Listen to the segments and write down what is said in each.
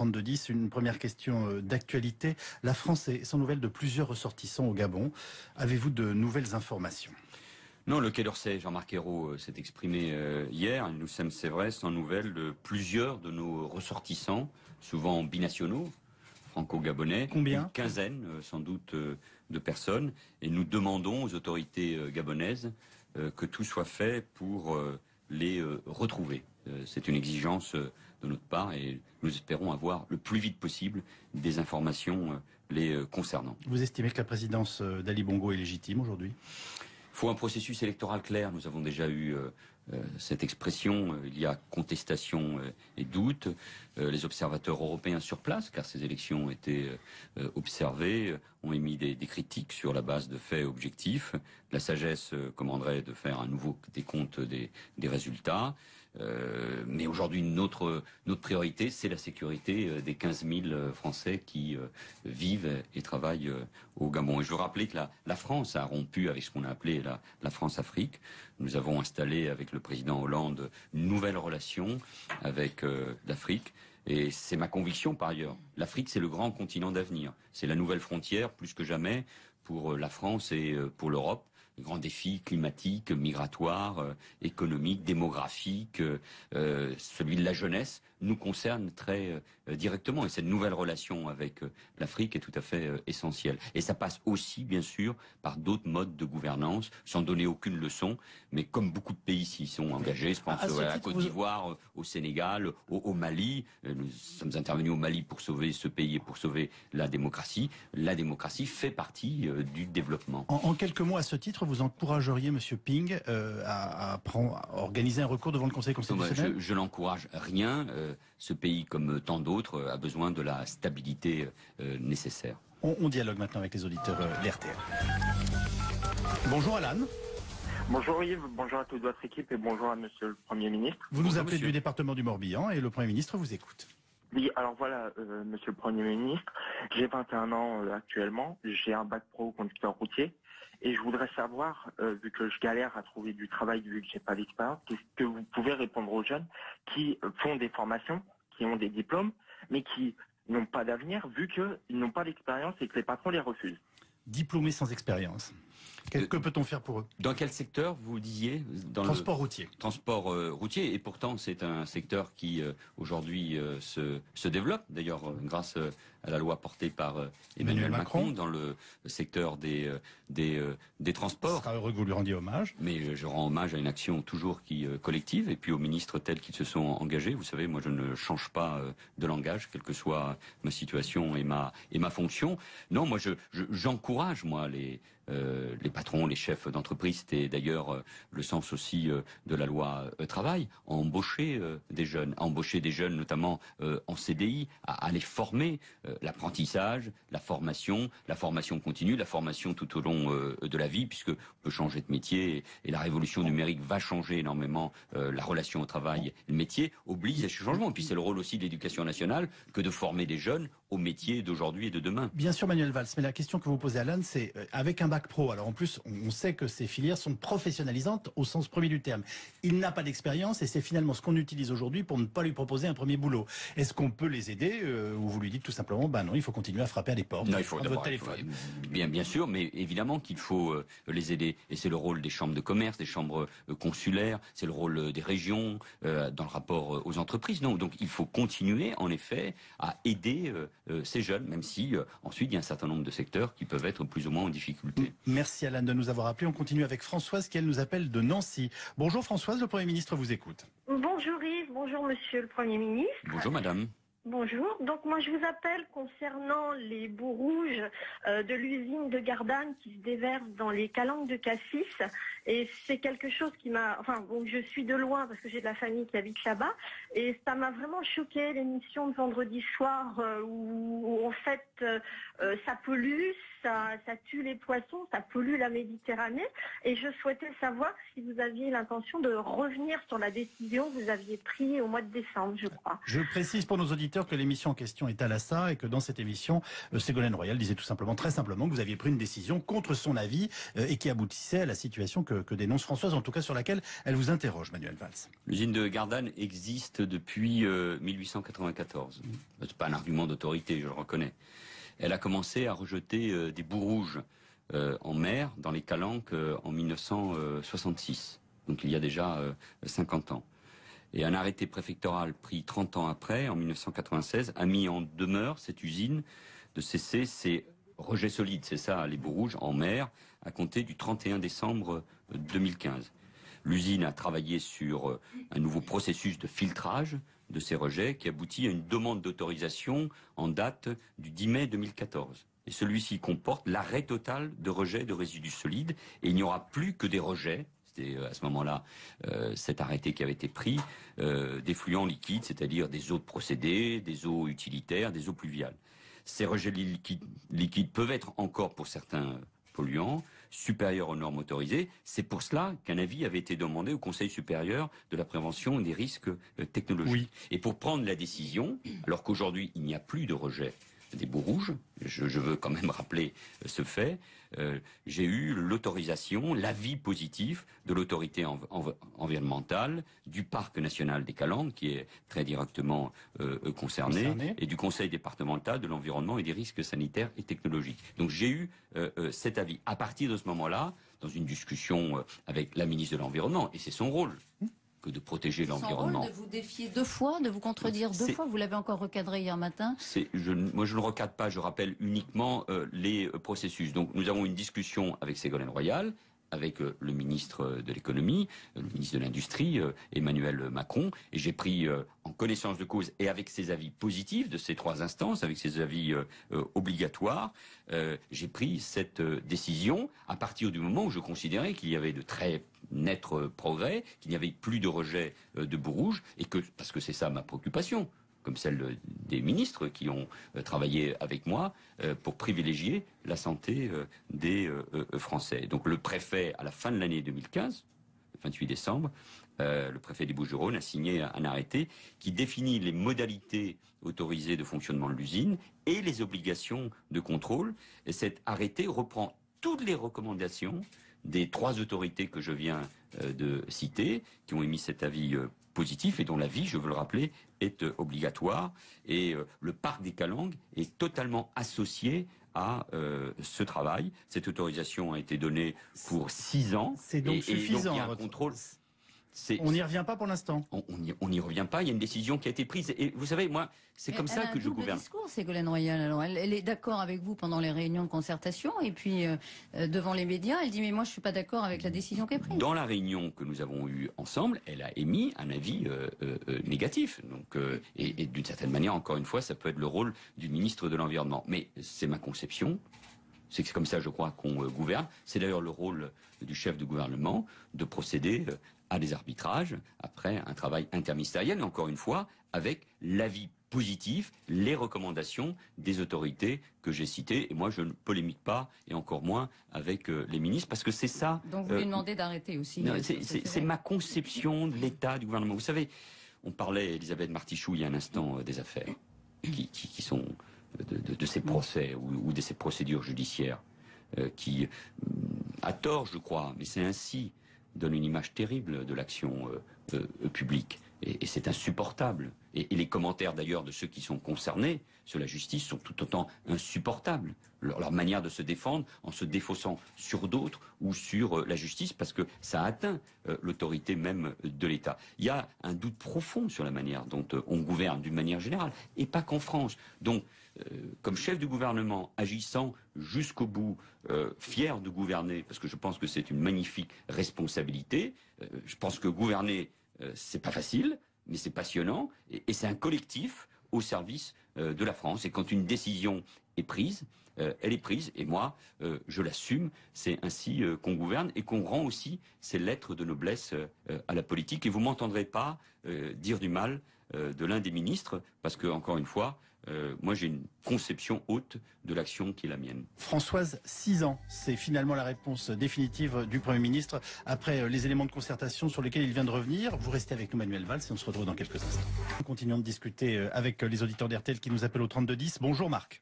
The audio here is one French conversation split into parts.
3210, une première question d'actualité. La France est sans nouvelles de plusieurs ressortissants au Gabon. Avez-vous de nouvelles informations ? Non, le Quai d'Orsay, Jean-Marc Ayrault s'est exprimé hier. Nous sommes, c'est vrai, sans nouvelles de plusieurs de nos ressortissants, souvent binationaux, franco-gabonais. Combien ? Une quinzaine, sans doute, de personnes. Et nous demandons aux autorités gabonaises que tout soit fait pour les retrouver. C'est une exigence de notre part et nous espérons avoir le plus vite possible des informations les concernant. Vous estimez que la présidence d'Ali Bongo est légitime aujourd'hui ? Il faut un processus électoral clair. Nous avons déjà eu cette expression. Il y a contestation et doute. Les observateurs européens sur place, car ces élections ont été observées, ont émis des critiques sur la base de faits objectifs. La sagesse commanderait de faire un nouveau décompte des résultats. Mais aujourd'hui, notre priorité, c'est la sécurité des 15 000 Français qui vivent et travaillent au Gabon. Et je veux rappeler que la France a rompu avec ce qu'on a appelé la France-Afrique. Nous avons installé avec le président Hollande une nouvelle relation avec l'Afrique. Et c'est ma conviction par ailleurs. L'Afrique, c'est le grand continent d'avenir. C'est la nouvelle frontière, plus que jamais, pour la France et pour l'Europe. Les grands défis climatiques, migratoires, économiques, démographiques, celui de la jeunesse, nous concerne très directement. Et cette nouvelle relation avec l'Afrique est tout à fait essentielle. Et ça passe aussi, bien sûr, par d'autres modes de gouvernance, sans donner aucune leçon. Mais comme beaucoup de pays s'y sont engagés, je pense à la Côte d'Ivoire, au Sénégal, au Mali. Nous sommes intervenus au Mali pour sauver ce pays et pour sauver la démocratie. La démocratie fait partie du développement. En quelques mots, à ce titre, vous encourageriez Monsieur Ping à organiser un recours devant le Conseil constitutionnel ? Je n'encourage rien. Ce pays, comme tant d'autres, a besoin de la stabilité nécessaire. On dialogue maintenant avec les auditeurs d'RTL. Bonjour Alan. Bonjour Yves, bonjour à toute votre équipe et bonjour à Monsieur le Premier ministre. Vous nous appelez du département du Morbihan et le Premier ministre vous écoute. Oui, alors voilà, Monsieur le Premier ministre, j'ai 21 ans actuellement, j'ai un bac pro conducteur routier et je voudrais savoir, vu que je galère à trouver du travail, vu que j'ai pas d'expérience, qu'est-ce que vous pouvez répondre aux jeunes qui font des formations, qui ont des diplômes, mais qui n'ont pas d'avenir, vu qu'ils n'ont pas d'expérience et que les patrons les refusent. Diplômés sans expérience. Que peut-on faire pour eux ? Dans quel secteur, vous disiez ? Dans Transport routier. Transport routier, et pourtant c'est un secteur qui aujourd'hui se développe, d'ailleurs grâce à la loi portée par Emmanuel Macron dans le secteur des transports. Ce sera heureux que vous lui rendiez hommage. Mais je rends hommage à une action toujours collective, et puis aux ministres tels qu'ils se sont engagés. Vous savez, moi je ne change pas de langage, quelle que soit ma situation et ma fonction. Non, moi j'encourage les patrons, les chefs d'entreprise, c'était d'ailleurs le sens aussi de la loi travail, à embaucher des jeunes, notamment en CDI, à les former, l'apprentissage, la formation continue, la formation tout au long de la vie, puisque on peut changer de métier et la révolution numérique va changer énormément la relation au travail et le métier, oblige à ce changement. Et puis c'est le rôle aussi de l'éducation nationale que de former des jeunes aux métiers d'aujourd'hui et de demain. Bien sûr Manuel Valls, mais la question que vous posez Alan, c'est avec un bac pro, alors en plus on sait que ces filières sont professionnalisantes au sens premier du terme. Il n'a pas d'expérience et c'est finalement ce qu'on utilise aujourd'hui pour ne pas lui proposer un premier boulot. Est-ce qu'on peut les aider ou vous lui dites tout simplement, non, il faut continuer à frapper à des portes, non, il faut votre téléphone. Bien sûr, mais évidemment qu'il faut les aider. Et c'est le rôle des chambres de commerce, des chambres consulaires, c'est le rôle des régions dans le rapport aux entreprises. Non, donc il faut continuer en effet à aider ces jeunes, même si ensuite il y a un certain nombre de secteurs qui peuvent être plus ou moins en difficulté. Merci Alan de nous avoir appelé. On continue avec Françoise qui elle nous appelle de Nancy. Bonjour Françoise, le Premier ministre vous écoute. Bonjour Yves, bonjour Monsieur le Premier ministre. Bonjour Madame. Bonjour, donc moi je vous appelle concernant les boues rouges de l'usine de Gardanne qui se déversent dans les calanques de Cassis, et c'est quelque chose qui m'a, je suis de loin parce que j'ai de la famille qui habite là-bas, et ça m'a vraiment choqué l'émission de vendredi soir où en fait ça pollue, ça tue les poissons, ça pollue la Méditerranée, et je souhaitais savoir si vous aviez l'intention de revenir sur la décision que vous aviez prise au mois de décembre, je crois. Je précise pour nos auditeurs auditeurs que l'émission en question est à l'assa et que dans cette émission, Ségolène Royal disait tout simplement, très simplement, que vous aviez pris une décision contre son avis et qui aboutissait à la situation que dénonce Françoise, en tout cas sur laquelle elle vous interroge, Manuel Valls. L'usine de Gardanne existe depuis 1894. C'est pas un argument d'autorité, je le reconnais. Elle a commencé à rejeter des boues rouges en mer, dans les calanques, en 1966. Donc il y a déjà 50 ans. Et un arrêté préfectoral pris 30 ans après, en 1996, a mis en demeure cette usine de cesser ses rejets solides, c'est ça, les boues rouges, en mer, à compter du 31 décembre 2015. L'usine a travaillé sur un nouveau processus de filtrage de ces rejets qui aboutit à une demande d'autorisation en date du 10 mai 2014. Et celui-ci comporte l'arrêt total de rejet de résidus solides et il n'y aura plus que des rejets. C'était à ce moment-là cet arrêté qui avait été pris, des fluents liquides, c'est-à-dire des eaux de procédés, des eaux utilitaires, des eaux pluviales. Ces rejets liquides peuvent être encore pour certains polluants supérieurs aux normes autorisées. C'est pour cela qu'un avis avait été demandé au Conseil supérieur de la prévention des risques technologiques. Oui. Et pour prendre la décision, alors qu'aujourd'hui il n'y a plus de rejet des boues rouges, je veux quand même rappeler ce fait, j'ai eu l'autorisation, l'avis positif de l'autorité environnementale, du Parc national des Calanques, qui est très directement concerné, et du Conseil départemental de l'environnement et des risques sanitaires et technologiques. Donc j'ai eu cet avis. À partir de ce moment-là, dans une discussion avec la ministre de l'Environnement, et c'est son rôle, que de protéger l'environnement. De vous défier 2 fois, de vous contredire 2 fois. Vous l'avez encore recadré hier matin. Moi, je ne recadre pas. Je rappelle uniquement les processus. Donc, nous avons une discussion avec Ségolène Royal, avec le ministre de l'économie, le ministre de l'industrie, Emmanuel Macron, et j'ai pris en connaissance de cause et avec ses avis positifs de ces 3 instances, avec ses avis obligatoires, j'ai pris cette décision à partir du moment où je considérais qu'il y avait de très nets progrès, qu'il n'y avait plus de rejet de boues rouges, et que, parce que c'est ça ma préoccupation, comme celle des ministres qui ont travaillé avec moi pour privilégier la santé des Français. Donc le préfet, à la fin de l'année 2015, le 28 décembre, le préfet des Bouches-du-Rhône a signé un arrêté qui définit les modalités autorisées de fonctionnement de l'usine et les obligations de contrôle. Et cet arrêté reprend toutes les recommandations des 3 autorités que je viens de citer, qui ont émis cet avis positif et dont l'avis, je veux le rappeler, est obligatoire. Et le parc des Calanques est totalement associé à ce travail. Cette autorisation a été donnée pour 6 ans. C'est donc suffisant. Et donc il y a un contrôle. On n'y revient pas pour l'instant. On n'y revient pas. Il y a une décision qui a été prise. Et vous savez, moi, c'est comme ça que je gouverne. Discours, Ségolène Royal. Alors, elle est d'accord avec vous pendant les réunions de concertation, et puis devant les médias, elle dit mais moi je suis pas d'accord avec la décision qui est prise. Dans la réunion que nous avons eue ensemble, elle a émis un avis négatif. Donc, et d'une certaine manière, encore une fois, ça peut être le rôle du ministre de l'Environnement. Mais c'est ma conception. C'est comme ça, je crois, qu'on gouverne. C'est d'ailleurs le rôle du chef de gouvernement de procéder à des arbitrages après un travail interministériel, et encore une fois, avec l'avis positif, les recommandations des autorités que j'ai citées. Et moi, je ne polémique pas, et encore moins avec les ministres, parce que c'est ça... Donc vous lui demandez d'arrêter aussi. C'est ma conception de l'État, du gouvernement. Vous savez, on parlait, Elisabeth Martichoux, il y a un instant, des affaires qui sont de ces procès ou de ces procédures judiciaires qui, à tort, je crois, mais c'est ainsi, donne une image terrible de l'action publique. Et c'est insupportable. Et les commentaires d'ailleurs de ceux qui sont concernés sur la justice sont tout autant insupportables. Leur manière de se défendre en se défaussant sur d'autres ou sur la justice, parce que ça atteint l'autorité même de l'État. Il y a un doute profond sur la manière dont on gouverne d'une manière générale, et pas qu'en France. Donc, comme chef du gouvernement, agissant jusqu'au bout, fier de gouverner, parce que je pense que c'est une magnifique responsabilité. Je pense que gouverner, c'est pas facile, mais c'est passionnant, et c'est un collectif au service de la France. Et quand une décision est prise, elle est prise, et moi, je l'assume. C'est ainsi qu'on gouverne, et qu'on rend aussi ces lettres de noblesse à la politique. Et vous m'entendrez pas dire du mal de l'un des ministres, parce que, encore une fois, moi j'ai une conception haute de l'action qui est la mienne. Françoise, 6 ans, c'est finalement la réponse définitive du Premier ministre après les éléments de concertation sur lesquels il vient de revenir. Vous restez avec nous, Manuel Valls, et on se retrouve dans quelques instants. Nous continuons de discuter avec les auditeurs d'RTL qui nous appellent au 3210. Bonjour Marc.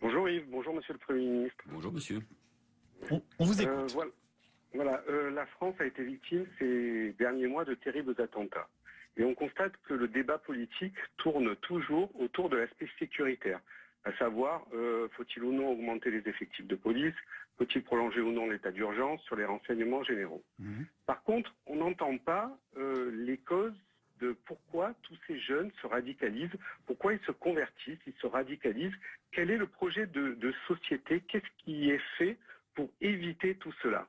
Bonjour Yves, bonjour Monsieur le Premier ministre. Bonjour monsieur. On vous écoute. Voilà, la France a été victime ces derniers mois de terribles attentats. Et on constate que le débat politique tourne toujours autour de l'aspect sécuritaire. À savoir, faut-il ou non augmenter les effectifs de police? Faut-il prolonger ou non l'état d'urgence sur les renseignements généraux? Par contre, on n'entend pas les causes de pourquoi tous ces jeunes se radicalisent, pourquoi ils se convertissent, ils se radicalisent. Quel est le projet de société? Qu'est-ce qui est fait pour éviter tout cela?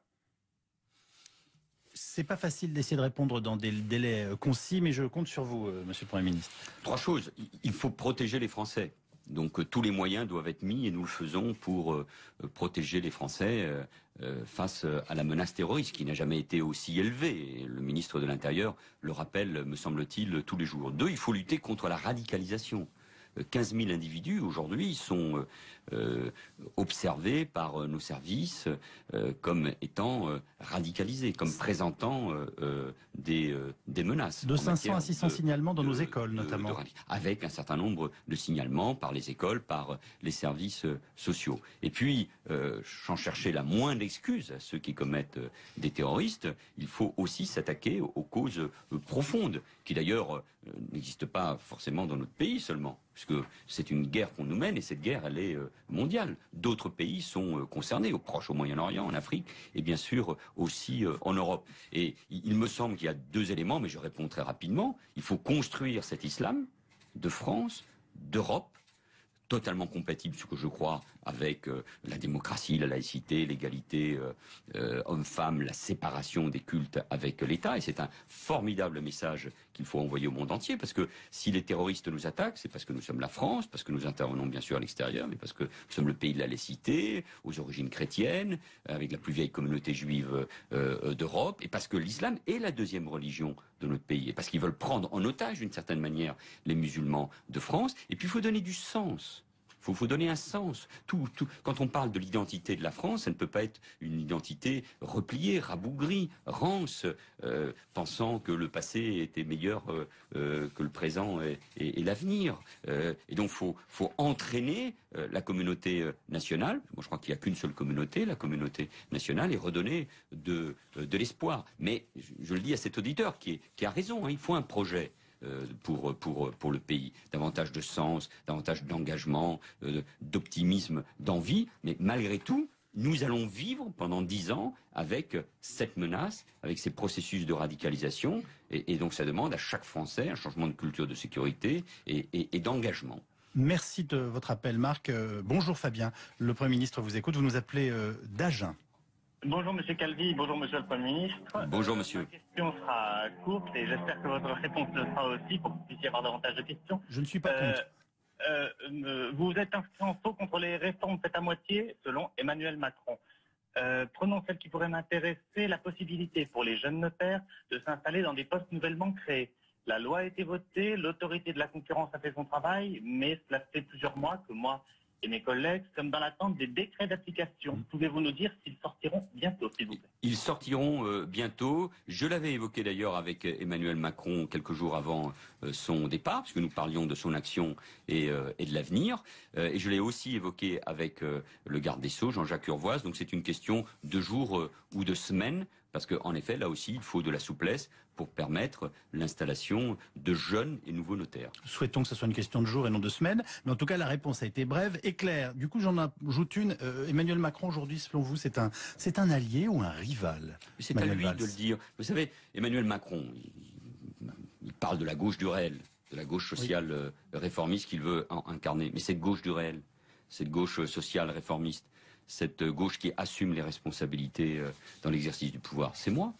C'est pas facile d'essayer de répondre dans des délais concis, mais je compte sur vous, Monsieur le Premier ministre. 3 choses. Il faut protéger les Français. Donc tous les moyens doivent être mis et nous le faisons pour protéger les Français face à la menace terroriste qui n'a jamais été aussi élevée. Et le ministre de l'Intérieur le rappelle, me semble-t-il, tous les jours. 2, il faut lutter contre la radicalisation. 15 000 individus aujourd'hui sont observés par nos services comme étant radicalisés, comme présentant des menaces. De 500 à 600 signalements dans nos écoles notamment. Avec un certain nombre de signalements par les écoles, par les services sociaux. Et puis, sans chercher la moindre excuse à ceux qui commettent des terroristes, il faut aussi s'attaquer aux causes profondes, qui d'ailleurs n'existent pas forcément dans notre pays seulement, puisque c'est une guerre qu'on nous mène et cette guerre, elle est mondiale. D'autres pays sont concernés, au Proche, au Moyen-Orient, en Afrique et bien sûr aussi en Europe. Et il me semble qu'il y a 2 éléments, mais je réponds très rapidement. Il faut construire cet islam de France, d'Europe, totalement compatible, ce que je crois, avec la démocratie, la laïcité, l'égalité homme-femme, la séparation des cultes avec l'État. Et c'est un formidable message qu'il faut envoyer au monde entier, parce que si les terroristes nous attaquent, c'est parce que nous sommes la France, parce que nous intervenons bien sûr à l'extérieur, mais parce que nous sommes le pays de la laïcité, aux origines chrétiennes, avec la plus vieille communauté juive d'Europe, et parce que l'islam est la 2e religion de notre pays, et parce qu'ils veulent prendre en otage d'une certaine manière les musulmans de France. Et puis il faut donner du sens. Il faut donner un sens. Quand on parle de l'identité de la France, ça ne peut pas être une identité repliée, rabougrie, rance, pensant que le passé était meilleur que le présent et l'avenir. Et donc, faut entraîner la communauté nationale. Moi, je crois qu'il n'y a qu'une seule communauté, la communauté nationale, et redonner de l'espoir. Mais je le dis à cet auditeur qui a raison, hein, il faut un projet. Pour le pays, davantage de sens, davantage d'engagement, d'optimisme, d'envie, mais malgré tout, nous allons vivre pendant 10 ans avec cette menace, avec ces processus de radicalisation, et donc ça demande à chaque Français un changement de culture de sécurité et d'engagement. Merci de votre appel, Marc. Bonjour Fabien, le Premier ministre vous écoute, vous nous appelez d'Agen. Bonjour Monsieur Calvi, bonjour Monsieur le Premier ministre. Bonjour Monsieur. Ma question sera courte et j'espère que votre réponse le sera aussi pour que vous puissiez avoir davantage de questions. Je ne suis pas contre. Vous êtes inscrit en faux contre les réformes faites à moitié, selon Emmanuel Macron. Prenons celle qui pourrait m'intéresser, la possibilité pour les jeunes notaires de s'installer dans des postes nouvellement créés. La loi a été votée, l'autorité de la concurrence a fait son travail, mais cela fait plusieurs mois que moi et mes collègues sommes dans l'attente des décrets d'application. Pouvez-vous nous dire s'ils sortiront bientôt, s'il vous plaît? Ils sortiront bientôt. Je l'avais évoqué d'ailleurs avec Emmanuel Macron quelques jours avant son départ, puisque nous parlions de son action et de l'avenir. Et je l'ai aussi évoqué avec le garde des Sceaux, Jean-Jacques Urvoas. Donc c'est une question de jours ou de semaines, parce qu'en effet, là aussi, il faut de la souplesse pour permettre l'installation de jeunes et nouveaux notaires. Souhaitons que ce soit une question de jours et non de semaines. Mais en tout cas, la réponse a été brève et claire. Du coup, j'en ajoute une. Emmanuel Macron, aujourd'hui, selon vous, c'est un allier ou un rival? C'est à lui de le dire. Vous savez, Emmanuel Macron, il parle de la gauche du réel, de la gauche sociale réformiste qu'il veut incarner. Mais cette gauche du réel, cette gauche sociale réformiste, cette gauche qui assume les responsabilités dans l'exercice du pouvoir, c'est moi.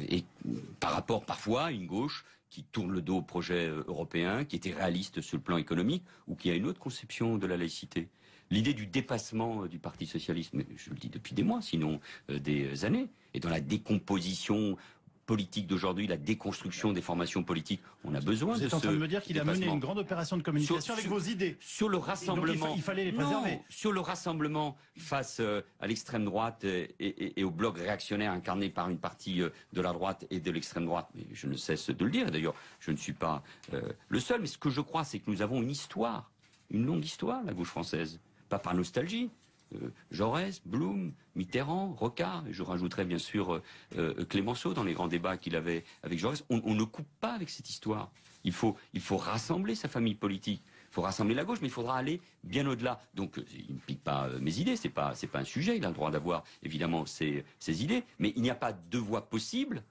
Et par rapport parfois à une gauche qui tourne le dos au projet européen, qui était réaliste sur le plan économique, ou qui a une autre conception de la laïcité. L'idée du dépassement du Parti socialiste, mais je le dis depuis des mois, sinon des années, et dans la décomposition politique d'aujourd'hui, la déconstruction des formations politiques. On a besoin de Vous êtes en train de me dire qu'il a mené une grande opération de communication avec vos idées. Sur le rassemblement. Donc il fallait les préserver. Non, sur le rassemblement face à l'extrême droite et au bloc réactionnaire incarné par une partie de la droite et de l'extrême droite. Mais je ne cesse de le dire. D'ailleurs, je ne suis pas le seul. Mais ce que je crois, c'est que nous avons une histoire, une longue histoire, la gauche française. Pas par nostalgie. Jaurès, Blum, Mitterrand, Rocard, et je rajouterais bien sûr Clémenceau dans les grands débats qu'il avait avec Jaurès. On ne coupe pas avec cette histoire. Il faut rassembler sa famille politique. Il faut rassembler la gauche, mais il faudra aller bien au-delà. Donc, il ne pique pas mes idées, c'est pas un sujet. Il a le droit d'avoir évidemment ses idées, mais il n'y a pas de voie possible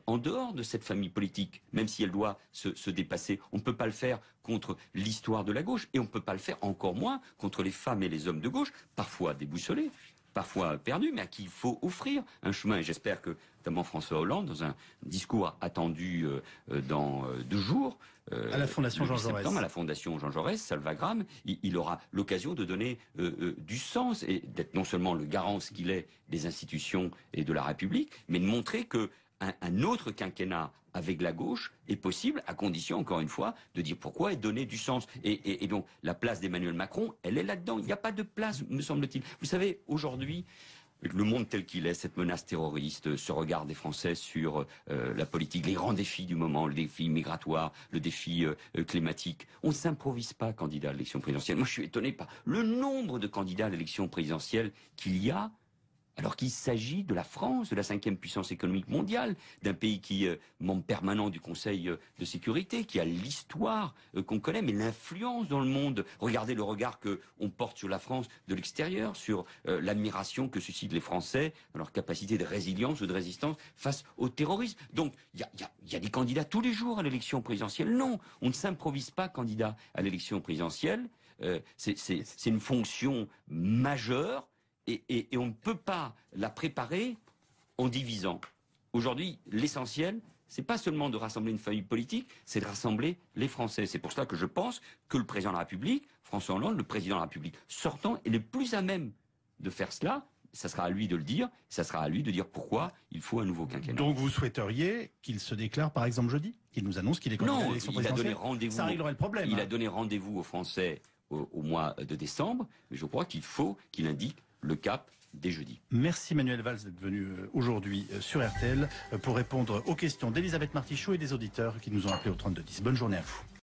en dehors de cette famille politique, même si elle doit se dépasser. On ne peut pas le faire contre l'histoire de la gauche, et on ne peut pas le faire encore moins contre les femmes et les hommes de gauche, parfois déboussolés, parfois perdus, mais à qui il faut offrir un chemin. Et j'espère que, notamment François Hollande, dans un discours attendu dans 2 jours, à la Fondation Jean Jaurès. À la Fondation Jean Jaurès, Salvagram, il aura l'occasion de donner du sens et d'être non seulement le garant ce qu'il est des institutions et de la République, mais de montrer que un autre quinquennat avec la gauche est possible, à condition, encore une fois, de dire pourquoi et donner du sens. Et donc, la place d'Emmanuel Macron, elle est là-dedans. Il n'y a pas de place, me semble-t-il. Vous savez, aujourd'hui, le monde tel qu'il est, cette menace terroriste, ce regard des Français sur la politique, les grands défis du moment, le défi migratoire, le défi climatique, on ne s'improvise pas candidat à l'élection présidentielle. Moi, je suis étonné par le nombre de candidats à l'élection présidentielle qu'il y a, alors qu'il s'agit de la France, de la 5e puissance économique mondiale, d'un pays qui est membre permanent du Conseil de sécurité, qui a l'histoire qu'on connaît, mais l'influence dans le monde. Regardez le regard qu'on porte sur la France de l'extérieur, sur l'admiration que suscitent les Français, dans leur capacité de résilience ou de résistance face au terrorisme. Donc, il y a des candidats tous les jours à l'élection présidentielle. Non, on ne s'improvise pas candidat à l'élection présidentielle. C'est une fonction majeure. Et on ne peut pas la préparer en divisant. Aujourd'hui, l'essentiel, c'est pas seulement de rassembler une famille politique, c'est de rassembler les Français. C'est pour cela que je pense que le président de la République, François Hollande, le président de la République sortant, est le plus à même de faire cela. Ça sera à lui de le dire, ça sera à lui de dire pourquoi il faut un nouveau quinquennat. Donc vous souhaiteriez qu'il se déclare par exemple jeudi? Qu'il nous annonce qu'il est candidat à l'élection présidentielle? Il a donné rendez-vous. Ça réglerait le problème. Il a donné rendez-vous aux Français au mois de décembre, mais je crois qu'il faut qu'il indique le cap dès jeudi. Merci Manuel Valls d'être venu aujourd'hui sur RTL pour répondre aux questions d'Elisabeth Martichoux et des auditeurs qui nous ont appelés au 3210. Bonne journée à vous.